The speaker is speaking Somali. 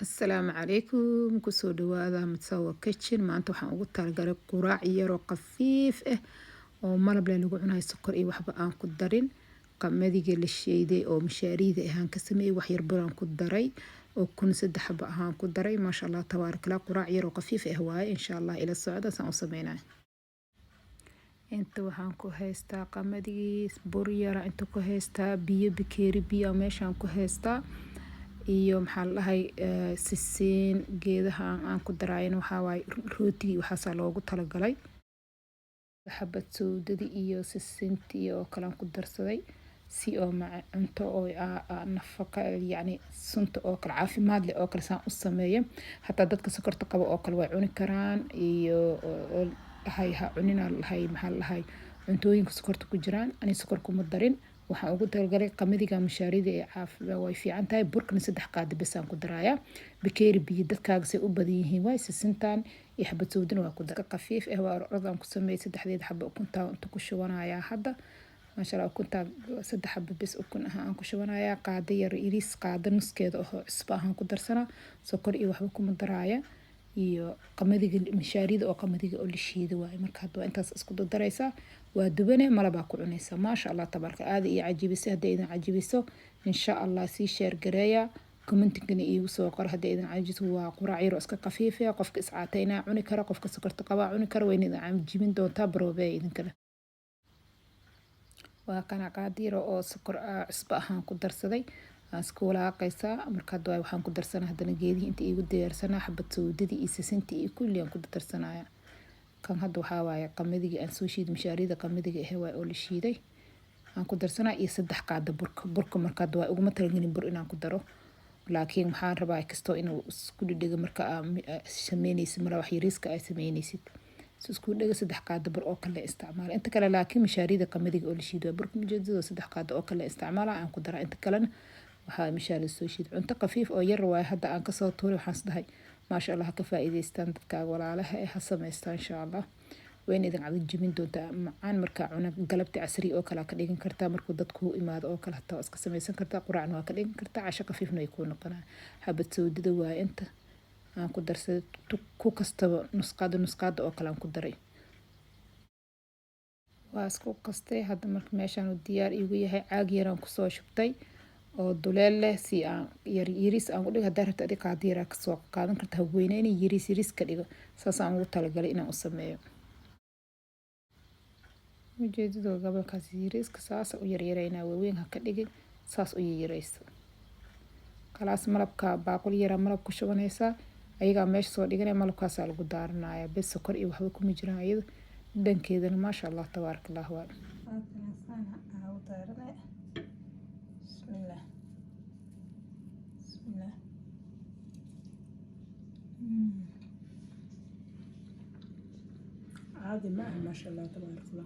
Asalaamu calaykum kusoo dhawaada Matsawa Kitchen. Maanta waxaan ugu talagalay quraac yar oo khafiif ah oo malab leh lagu cunayo, sokor iyo waxba aan ku darin. Qamadiga la shiiday oo mishaarida ahaan ka sameeyay, wax yar bur aan ku daray oo kun saddex xabo ahaan ku daray. Maasha Allah tabaarakallah, quraac yar oo khafiif ah waaye. Insha Allah ila socda saan u sameynaa. Inta waxaan ku haystaa qamadigi, bur yar inta ku haystaa, biyo bakeeri biyo meeshaan ku haystaa, iyo maxaa la dhahay sisiin geedaha aan ku darayna waxaa waaye rooti waxaas loogu talagalay. Xabad soodadi iyo sisintii oo kale aan ku darsaday si oo cunto oo nafaqo yacni sunta oo kale caafimaad leh oo kale saan u sameeyo. Hataa dadka sokorta qabo oo kale way cuni karaan, iyo hay cunina hay maxaa la dhahay cuntooyinka sokorta ku jiraan. Ani sokor kuma darin, waxaan ugu talagalay qamadiga mishaarida ee caafimaad way fiican tahay. Burkana saddex qaado bas aan ku darayaa, bakeeri biyo dadkaaga say u badan yihiin way sisintaan iyo xabad soodina waa ku daraa khafiif ah. waa ordaan ku sameeyay saddexdeed xabo ukunta inta ku shubanayaa hadda. Maasha Allah ukunta saddex xabo bas ukun aan ku shubanayaa, qaado yar iris qaado nuskeeda oo cusbo aan ku darsanaa, sokor iyo waxba kuma daraya, iyo qamadiga mishaarida oo qamadiga oo la shiiday waaye. Marka hadda intaas isku daraysaa waa dubane malab ku cunaysa. Maasha Allah tabaaraka aad iyo cajibisay. Hadday idin cajibiso insha Allah sii share gareeya, commentingana iigu soo qor hadday idin cajibiso. waa quraac yar oo iska khafiif ah, qofka iscaatayna cuni kara, qofka sokorta qaba cuni kara, way idin cajibin doontaa baroobe idinkana. waa kana qaadiir oo sokor cusbo ahaan ku darsaday isku walaaqaysaa. Marka hadda waxaan ku darsanaa haddana geedii inta iigu diyaarsanaa xabad soodadii iyo sisintii iyo kulli aan ku darsanaya. kan hadda waxaa waaye qamadiga aan soo shiiday, mishaarida qamadiga ah waa oo la shiiday aan ku darsanaa, iyo saddex qaado burka marka hadda waa uguma talagelin bur inaan ku daro, laakiin waxaan rabaa kastoo inuu isku dhigay marka aad sameynaysid mala wax yariiska ay sameynaysid isku dhiga saddex qaado bur oo kale isticmaal. Inta kale laakiin mishaarida qamadiga oo la shiiday burka mujeedada saddex qaado oo kale isticmaala aan ku daraa. Inta kalena waxaa mishaarida soo shiiday cunto khafiif oo yar waaye. Hadda aan ka soo tuuray waxaan isdahay maasha Allah ka faa'iideystaan dadka walaalaha ha sameystaan insha Allah. wayn idin cajibin doontaa macaan marka cuna galabti casri oo kale ka dhigan kartaa, markuu dadku imaado oo kale hataa iska sameysan kartaa, quraacna waa ka dhigan kartaa, casho khafiifna ay ku noqonaa. xabad soodida waaye inta aan ku darsaday ku kastaba nusqaada oo kale aan ku daray. waa isku qastay hadda marka meeshaan uu diyaar iigu yahay. caag yar aan ku soo shubtay oo duleel leh si aan yariis aan u dhigo. haddaa rabto adiga qaadiira ka soo qaadan kartaa, weynayna yariis ka dhigo. saas aan ugu talagalay inaan u sameeyo. ujeedadu gobolkaas yariiska saas u yaryaraynaa, waaweyn ha ka dhigin, saas u yaryarayso. khalaas malabka baaquli yar malab ku shubanaysaa, ayaga meesha soo dhiganay malabkaas lagu daaranayaa bes. sokor iyo waxba kuma jiraan ayada. dhankeedana maasha Allah tabaarakallah waa bismillah bismillah. عادي معها ما شاء الله تبارك الله.